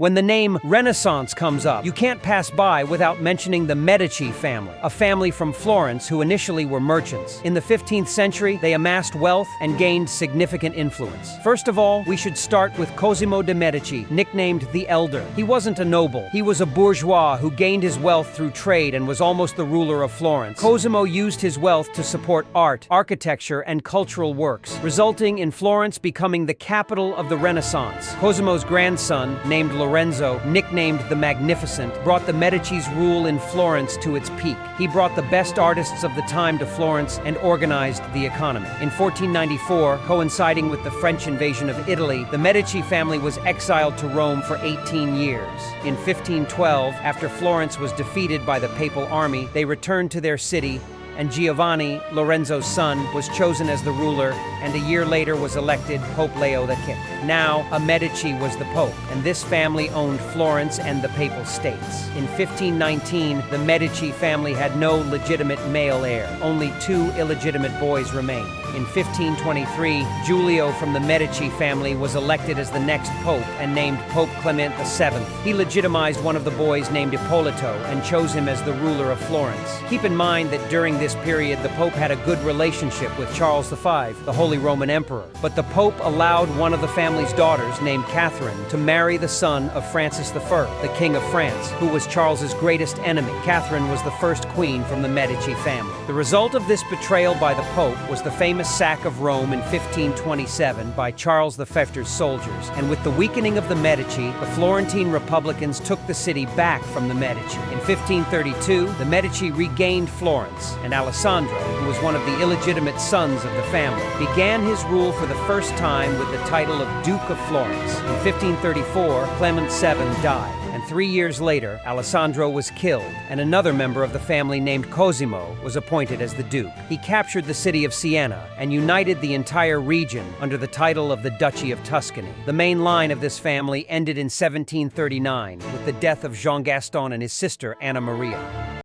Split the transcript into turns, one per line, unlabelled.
When the name Renaissance comes up, you can't pass by without mentioning the Medici family, a family from Florence who initially were merchants. In the 15th century, they amassed wealth and gained significant influence. First of all, we should start with Cosimo de' Medici, nicknamed the Elder. He wasn't a noble. He was a bourgeois who gained his wealth through trade and was almost the ruler of Florence. Cosimo used his wealth to support art, architecture, and cultural works, resulting in Florence becoming the capital of the Renaissance. Cosimo's grandson, named Lorenzo, nicknamed the Magnificent, brought the Medici's rule in Florence to its peak. He brought the best artists of the time to Florence and organized the economy. In 1494, coinciding with the French invasion of Italy, the Medici family was exiled to Rome for 18 years. In 1512, after Florence was defeated by the papal army, they returned to their city, and Giovanni, Lorenzo's son, was chosen as the ruler, and a year later was elected Pope Leo V. Now, a Medici was the Pope, and this family owned Florence and the Papal States. In 1519, the Medici family had no legitimate male heir. Only 2 illegitimate boys remained. In 1523, Giulio from the Medici family was elected as the next pope and named Pope Clement VII. He legitimized one of the boys named Ippolito and chose him as the ruler of Florence. Keep in mind that during this period, the Pope had a good relationship with Charles V, the Holy Roman Emperor. But the Pope allowed one of the family's daughters, named Catherine, to marry the son of Francis I, the King of France, who was Charles's greatest enemy. Catherine was the first queen from the Medici family. The result of this betrayal by the Pope was the famous sack of Rome in 1527 by Charles V's soldiers. And with the weakening of the Medici, the Florentine Republicans took the city back from the Medici. In 1532, the Medici regained Florence, and Alessandro, who was one of the illegitimate sons of the family, began his rule for the first time with the title of Duke of Florence. In 1534, Clement VII died, and 3 years later, Alessandro was killed, and another member of the family named Cosimo was appointed as the Duke. He captured the city of Siena and united the entire region under the title of the Duchy of Tuscany. The main line of this family ended in 1739 with the death of Jean Gaston and his sister Anna Maria.